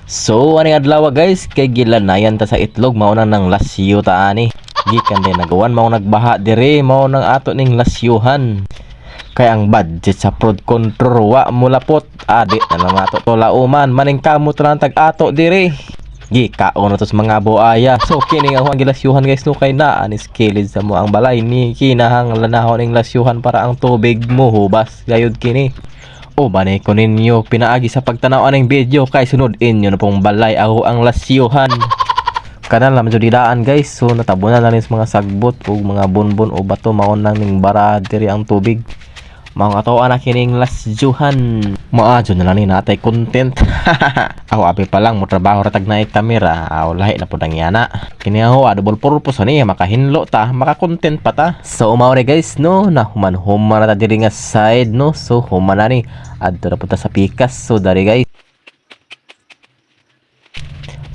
So, ani adlaw guys, kay gilanayan ta sa itlog mauna nang lasyo ta ani. Gikan din nagawan mao nagbaha dire mao nang ato ning lasyuhan. Kay ang budget sa fraud control wa mulapot. Adi na lang ato to lauman maning kamot ra tag ato dire. Gikaon na to sa mga buaya. So kini nga ang gilasyuhan guys no kay naa ni skilled sa mo ang balay ni kinahang lanahon ning lasyuhan para ang tubig mo hubas gayud kini. O banay ko ninyo pinaagi sa pagtanaw aning video kay sunod inyo na pong balay ako ang lasyuhan. Kanan lang medyo didaan guys. So natabunan na rin sa mga sagbot o mga bonbon o bato maon lang ning bara diri ang tubig. Mga katawa na kining lasyuhan. Maadyo na lang ni natay content. Ako abi pa lang mo trabaho ratag na kamera. Aw lahi na pud ang yana. Kini ako double purpose ani makahinlo ta, maka-content pa ta. So umaw ni guys no, na human na ta diri nga side no. So human na ni adto na pud ta sa pikas. So dari guys.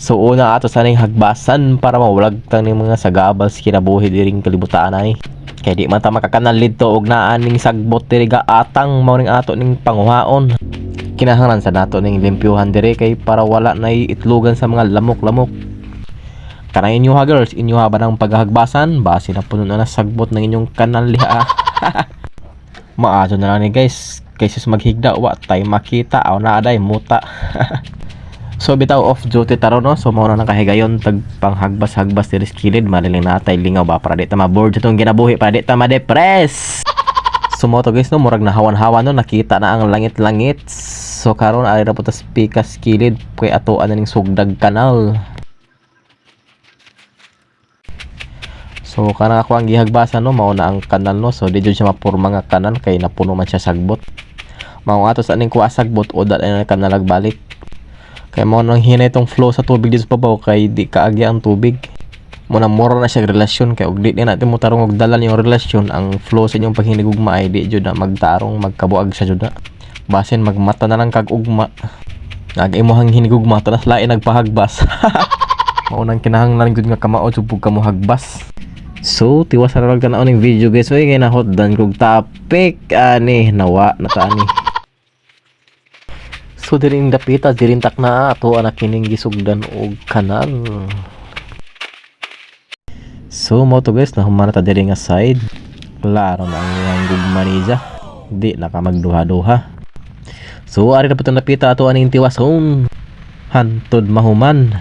So una ato sa ning hagbasan para mawlag tang ning mga sagabals kinabuhi diring kalibutan ani. Kaya di man ta makakanal dito og naa ning sagbot diri ga atang mao ning ato ning panguhaon. Kinahanglan sa nato ning limpyuhan diri kay para wala nay itlogan sa mga lamok-lamok. Kanay inyo ha girls, inyo ha ba ng paghagbasan? Base na puno na sagbot ng inyong kanal liha. Maaso na lang ni guys, kaysa maghigda wa tay makita aw naa day muta. So bitaw off duty taro no. So mao na nakahigayon tag panghagbas-hagbas diri skilled maliling natay lingaw ba para di ta ma-board itong ginabuhi para di ta ma-depress. So mo to guys no, murag nahawan-hawan no, nakita na ang langit-langit. So karon ari ra po ta pika skilled kay atoan na ning sugdag kanal. So kana ako ang gihagbasan no, mao na ang kanal no. So di jud siya mapurma nga kanal kay napuno man siya sagbot. Mao ato sa ning kuha sagbot o dad ay kanal nagbalik. Kaya mo nang hinay itong flow sa tubig dito sa babaw kay di kaagya ang tubig. Muna mura na siya relasyon kay og di natin mo tarong og dalan yung relasyon ang flow sa inyong paghinigugma ay di jud na magtarong magkabuag sa jud na. Basin magmata na lang kag ugma. Nag-imuhang hinigugma tanas lain nagpahagbas. Mao nang kinahanglan gud nga kamao jud kamo hagbas. So tiwas ra lang tanaw ning video guys. Oy kay nahotdan kog topic ani nawa na ta ani. So diring dapita dirintak na ato anak kining gisugdan og kanal. So mo to guys na humana ta diri nga side. Klaro na ang gugma niya. Di na ka magduha-duha. So ari na pud dapita ato aning tiwason. Hantod mahuman.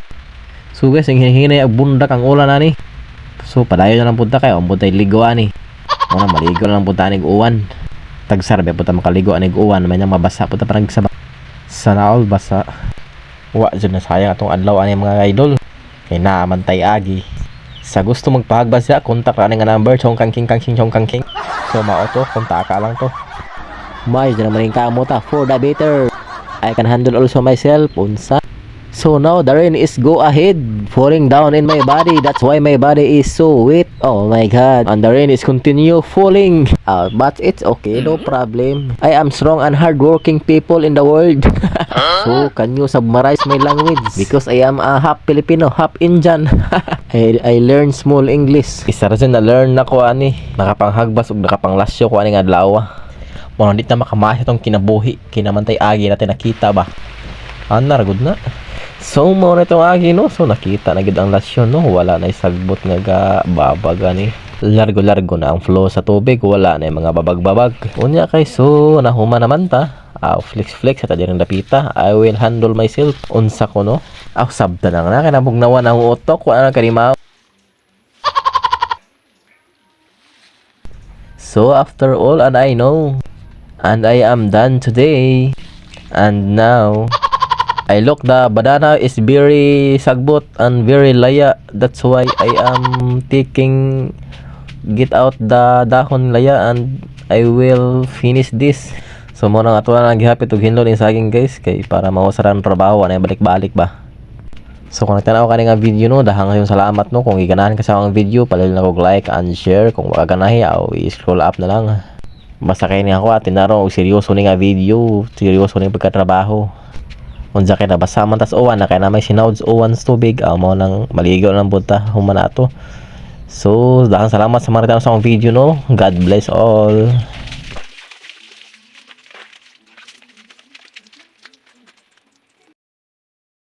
So guys ang hinahinay ang bundak ang ulan ani. So padayon na lang pud ta kay ambot tay ligo ani. Mo na maligo na lang pud ta ning uwan. Tagsarbe pud ta makaligo aning uwan may mabasa pud ta parang sa sana all basa. Wa dyan na sayang atong adlaw ani mga idol. Kay naaman tay agi. Sa gusto magpahagbas siya, kontak ra nga number chong kangking. So mao to, kontak ka lang to. May dyan naman yung kamo ta for the better. I can handle also myself unsa. So now the rain is go ahead falling down in my body. That's why my body is so wet. Oh my god. And the rain is continue falling. But it's okay, no problem. I am strong and hardworking people in the world. So can you summarize my language? Because I am a half Filipino, half Indian. I learn small English. Isa ra na learn na ko ani. Nakapanghagbas ug nakapanglasyo ko ani nga adlaw. Mo di ta makamasa tong kinabuhi. Kinamantay agi natin nakita ba. Anar good na. So mo na itong agi no. So nakita na gid ang lasyon no. Wala na sagbot nga babaga ni. Largo-largo na ang flow sa tubig. Wala na yung mga babag-babag. Unya kay so nahuma naman ta. Flex sa tadirang dapita. I will handle myself. Unsa ko no. Sabda na nga. Kinabugnawan ang utok. Wala na kanimaw. So after all and I know. And I am done today. And now I look the banana is very sagbot and very laya. That's why I am taking get out the dahon laya and I will finish this. So mo nang ato na gihapit og hinlo ning saging guys kay para mausaran trabaho na balik-balik ba. So kung nagtanaw ka nga video no, dahang yung salamat no. Kung iganahan ka sa akong video, palihog na kog like and share. Kung makaganahi aw i-scroll up na lang. Basta kay ni ako tinaro og seryoso ni nga video, seryoso ni pagkatrabaho. Unsa kay nabasa man tas uwan na kay na may sinawds uwan sa tubig mo nang maligo nang bunta human ato. So dahang salamat sa mga sa akong video no. God bless all.